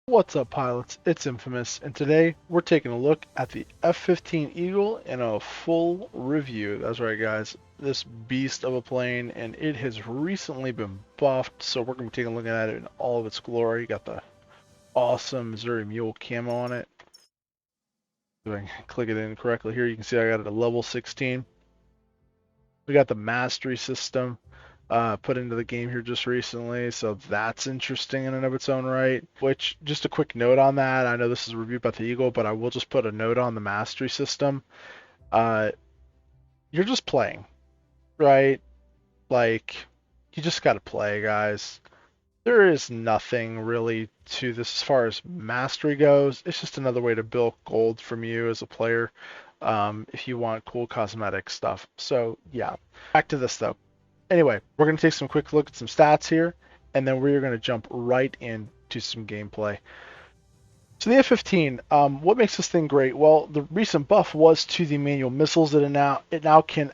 What's up, pilots? It's Infamous, and today we're taking a look at the F-15 Eagle in a full review. That's right, guys. This beast of a plane, and it has recently been buffed, so we're going to be taking a look at it in all of its glory. Got the awesome Missouri Mule camo on it. If I can click it in correctly here, you can see I got it at level 16. We got the mastery system put into the game here just recently, so that's interesting in and of its own right. Which, just a quick note on that, I know this is a review about the Eagle, but I will just put a note on the mastery system. Uh, you're just playing, right? Like, you just gotta play, guys. There is nothing really to this as far as mastery goes. It's just another way to build gold from you as a player, if you want cool cosmetic stuff. So yeah, back to this though. Anyway, we're going to take some quick look at some stats here, and then we're going to jump right into some gameplay. So the F-15, what makes this thing great? Well, the recent buff was to the manual missiles that it now can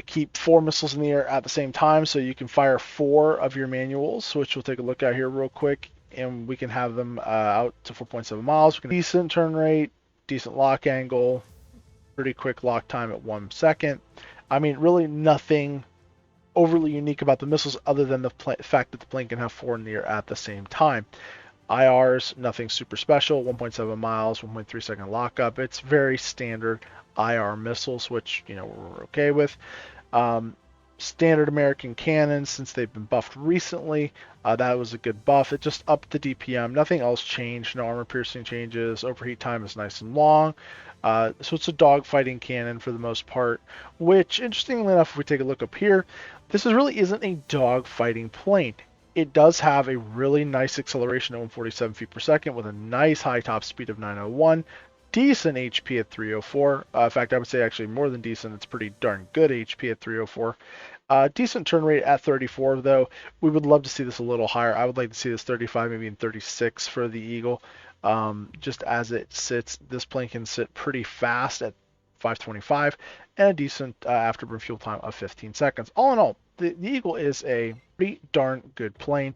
keep 4 missiles in the air at the same time, so you can fire 4 of your manuals, which we'll take a look at here real quick, and we can have them out to 4.7 miles. We can decent turn rate, decent lock angle, pretty quick lock time at 1 second. I mean, really nothing overly unique about the missiles other than the fact that the plane can have 4 in the air at the same time. IRs, nothing super special, 1.7 miles, 1.3 second lockup. It's very standard IR missiles, which, you know, we're okay with. Standard American cannons, since they've been buffed recently, that was a good buff. It just upped the DPM. Nothing else changed. No armor piercing changes. Overheat time is nice and long. So it's a dogfighting cannon for the most part, which, interestingly enough, if we take a look up here, this really isn't a dogfighting plane. It does have a really nice acceleration at 147 feet per second with a nice high top speed of 901, decent HP at 304. In fact, I would say actually more than decent. It's pretty darn good HP at 304. Decent turn rate at 34, though. We would love to see this a little higher. I would like to see this 35, maybe in 36 for the Eagle. Just as it sits, this plane can sit pretty fast at 525 and a decent afterburn fuel time of 15 seconds. All in all, the Eagle is a pretty darn good plane.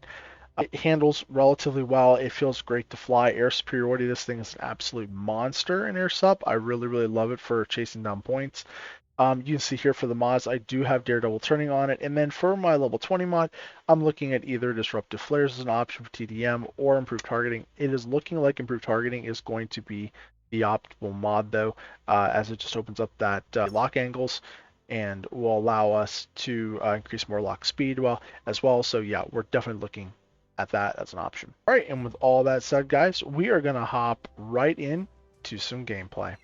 It handles relatively well. It feels great to fly. Air superiority, this thing is an absolute monster in air sup. I really, really love it for chasing down points. You can see here for the mods, I do have Daredevil turning on it. And then for my level 20 mod, I'm looking at either Disruptive Flares as an option for TDM or Improved Targeting. It is looking like Improved Targeting is going to be the optimal mod, though, as it just opens up that lock angles and will allow us to increase more lock speed as well. So yeah, we're definitely looking at that as an option. All right, and with all that said, guys, we are going to hop right in to some gameplay.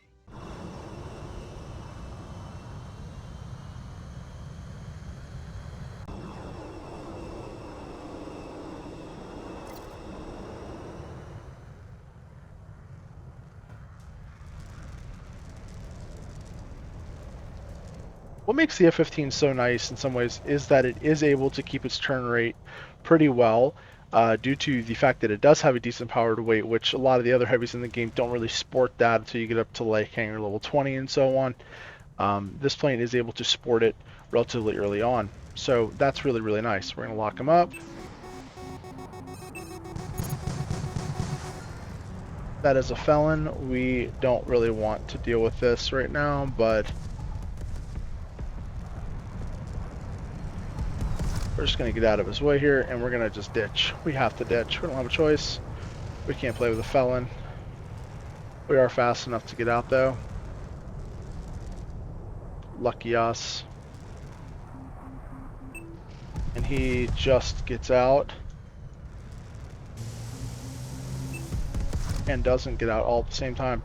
What makes the F-15 so nice in some ways is that it is able to keep its turn rate pretty well due to the fact that it does have a decent power to weight, which a lot of the other heavies in the game don't really sport that until you get up to like hangar level 20 and so on. This plane is able to sport it relatively early on, so that's really, really nice. We're going to lock them up. That is a felon. We don't really want to deal with this right now, but we're just going to get out of his way here, and we're going to just ditch. We have to ditch. We don't have a choice. We can't play with a felon. We are fast enough to get out, though. Lucky us. And he just gets out. And doesn't get out all at the same time.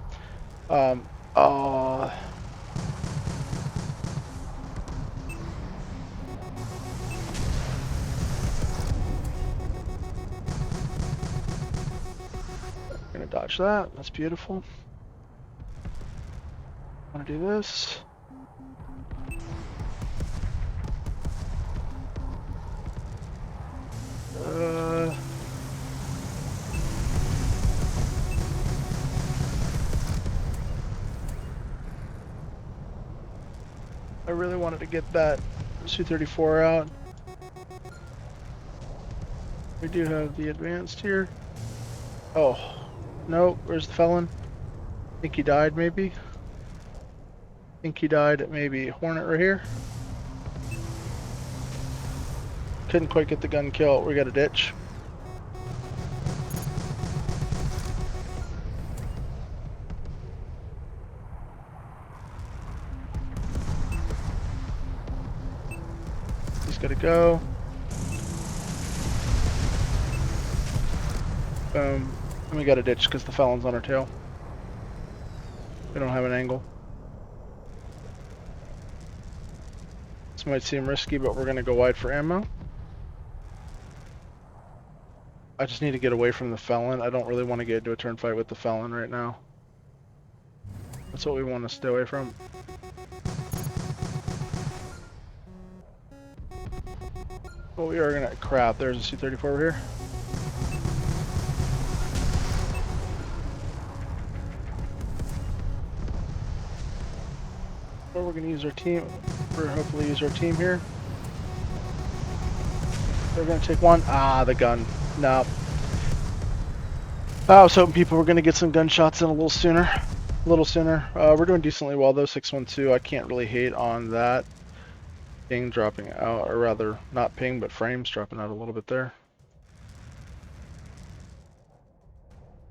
Gonna dodge that. That's beautiful. Want to do this? I really wanted to get that Su-34 out. We do have the advanced here. Oh, no, where's the felon? I think he died, maybe? I think he died at maybe Hornet right here. Couldn't quite get the gun kill. We got a ditch. He's got to go. Boom. And we got a ditch because the felon's on our tail. We don't have an angle. This might seem risky, but we're going to go wide for ammo. I just need to get away from the felon. I don't really want to get into a turn fight with the felon right now. That's what we want to stay away from. But we are going to... Crap, there's a C-34 over here. Or we're going to use our team. We're hopefully use our team here. They're going to take one. Ah, the gun. No. I was hoping people were going to get some gunshots in a little sooner. We're doing decently well though. 612. I can't really hate on that. Ping dropping out, or rather, not ping, but frames dropping out a little bit there.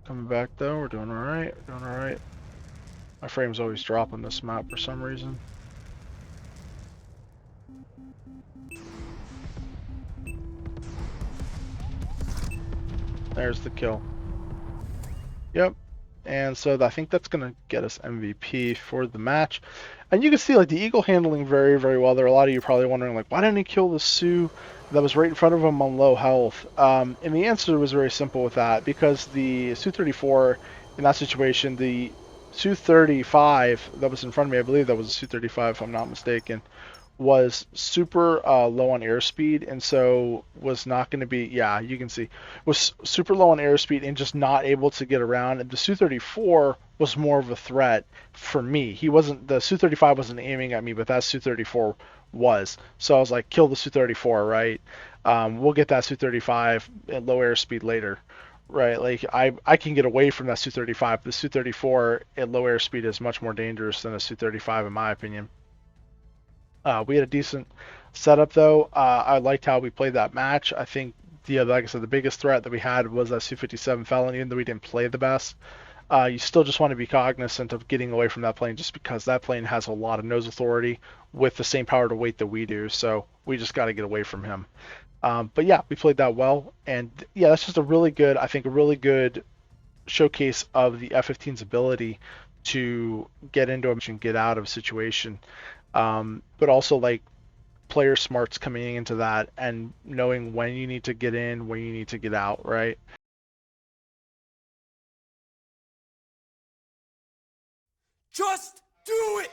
Coming back though, we're doing alright. We're doing alright. My frames always drop on this map for some reason. There's the kill. Yep. And so I think that's going to get us MVP for the match. And you can see like the Eagle handling very, very well. There are a lot of you probably wondering like, why didn't he kill the Sioux that was right in front of him on low health? And the answer was very simple with that, because the Su-34 in that situation, the Su-35 that was in front of me, I believe that was a Su-35 if I'm not mistaken, was super low on airspeed, and so was not going to be, yeah, you can see, was super low on airspeed and just not able to get around. And the Su-34 was more of a threat for me. The Su-35 wasn't aiming at me, but that Su-34 was. So I was like, kill the Su-34, right? We'll get that Su-35 at low airspeed later. Right, like I can get away from that Su-35. The Su-34 at low airspeed is much more dangerous than a Su-35 in my opinion. We had a decent setup though. I liked how we played that match. I think like I said, the biggest threat that we had was that Su-57 felon, even though we didn't play the best. You still just want to be cognizant of getting away from that plane, just because that plane has a lot of nose authority with the same power to weight that we do. So we just got to get away from him. But yeah, we played that well, and yeah, that's just a really good, I think, a really good showcase of the F-15's ability to get into a and get out of a situation. But also like player smarts coming into that and knowing when you need to get in, when you need to get out, right? Just do it!